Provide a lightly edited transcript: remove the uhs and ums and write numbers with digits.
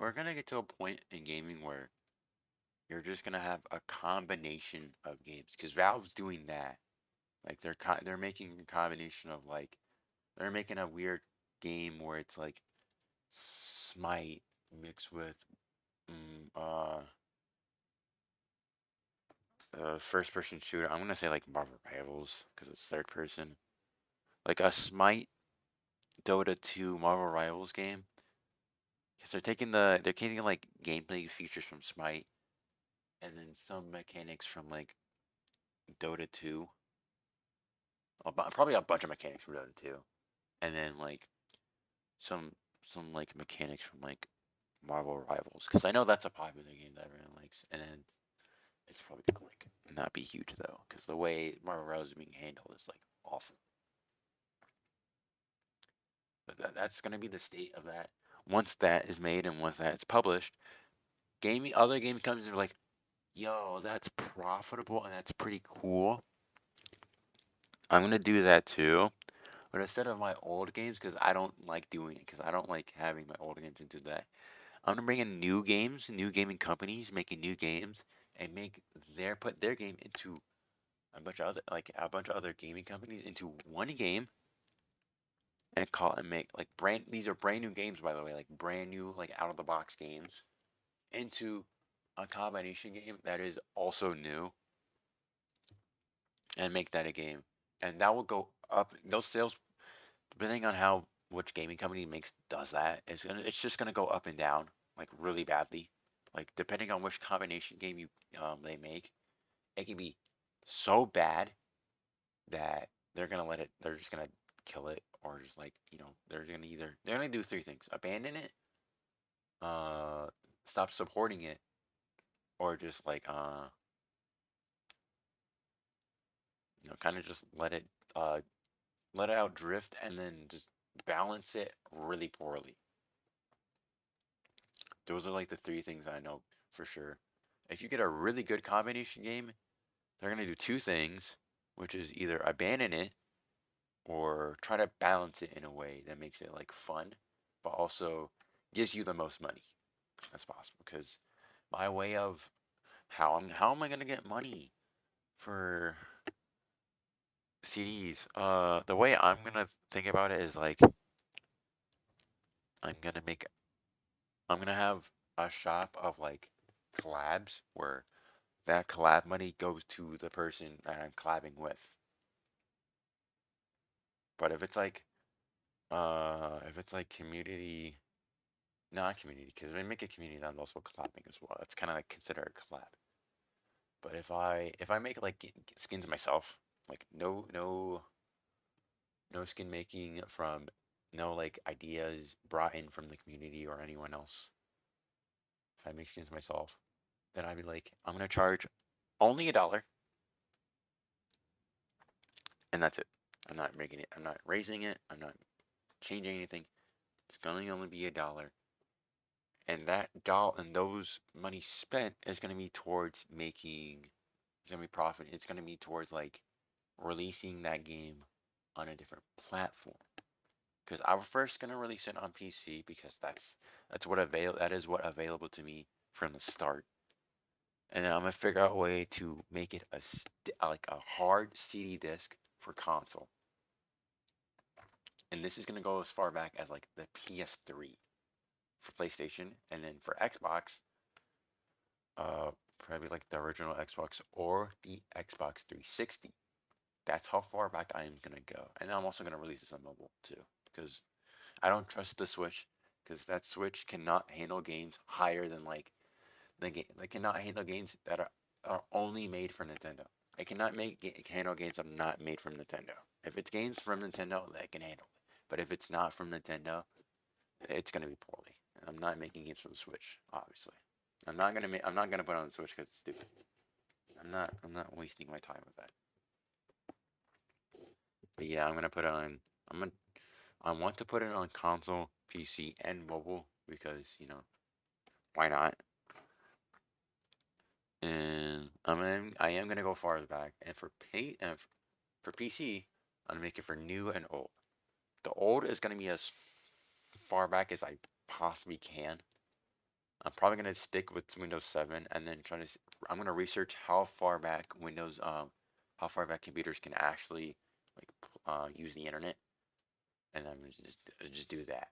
we're gonna get to a point in gaming where you're just gonna have a combination of games because Valve's doing that. Like they're making a combination of like they're making a weird game where it's like Smite mixed with mm, uh first person shooter. I'm gonna say like Marvel Rivals because it's third person. Like a Smite Dota 2 Marvel Rivals game. Because they're taking like gameplay features from Smite and then some mechanics from like Dota 2. Probably a bunch of mechanics from Dota 2. And then like some some like mechanics from like Marvel Rivals. Because I know that's a popular game that everyone likes. And then it's probably gonna like not be huge though. Because the way Marvel Rivals is being handled is like awful. But that's gonna be the state of that. Once that is made and once that's published, other game companies are like, yo, that's profitable and that's pretty cool. I'm gonna do that too. But instead of my old games, because I don't like doing it, because I don't like having my old games into that, I'm gonna bring in new games, new gaming companies making new games, and put their game into a bunch of other gaming companies into one game, and call and make like brand. These are brand new games, by the way, like brand new, like out of the box games into a combination game that is also new, and make that a game, and that will go up. Those sales, depending on how which gaming company does that, it's just gonna go up and down like really badly. Like depending on which combination game you they make, it can be so bad that they're just gonna kill it, or just like they're gonna do three things: abandon it, uh, stop supporting it, or just like kind of just uh let it out drift and then just balance it really poorly. Those are like the three things I know for sure. If you get a really good combination game, they're gonna do two things, which is either abandon it or try to balance it in a way that makes it like fun, but also gives you the most money as possible. Because my way of how am I gonna get money for CDs? The way I'm gonna think about it is like I'm gonna make I'm gonna have a shop of like collabs where that collab money goes to the person that I'm collabing with. But if it's like community, not community, because if I make a community, I'm also collabing as well. That's kind of like considered a collab. But if I make like skins myself, like no skin making from no like ideas brought in from the community or anyone else. If I make skins myself, then I'd be like, I'm gonna charge only $1, and that's it. I'm not making it. I'm not raising it. I'm not changing anything. It's gonna only be $1, and those money spent is gonna be towards making. It's gonna be profit. It's gonna be towards like releasing that game on a different platform. Because I was first gonna release it on PC because that is what available to me from the start. And then I'm gonna figure out a way to make it like a hard CD disc for console. And this is gonna go as far back as like the PS3 for PlayStation, and then for Xbox, probably like the original Xbox or the Xbox 360. That's how far back I am gonna go. And I'm also gonna release this on mobile too, because I don't trust the Switch, because that Switch cannot handle games higher than like the game. They cannot handle games that are only made for Nintendo. It cannot handle games that are not made from Nintendo. If it's games from Nintendo, they can handle it. But if it's not from Nintendo, it's gonna be poorly. I'm not making games for the Switch, obviously. I'm not gonna put it on the Switch because it's stupid. I'm not wasting my time with that. But yeah, I'm gonna put it on. I'm gonna. I want to put it on console, PC, and mobile because why not? And I am gonna go farther back. And for PC, I'm gonna make it for new and old. The old is gonna be as far back as I possibly can. I'm probably gonna stick with Windows 7 and then I'm gonna research how far back computers can actually like use the internet, and I'm gonna just do that.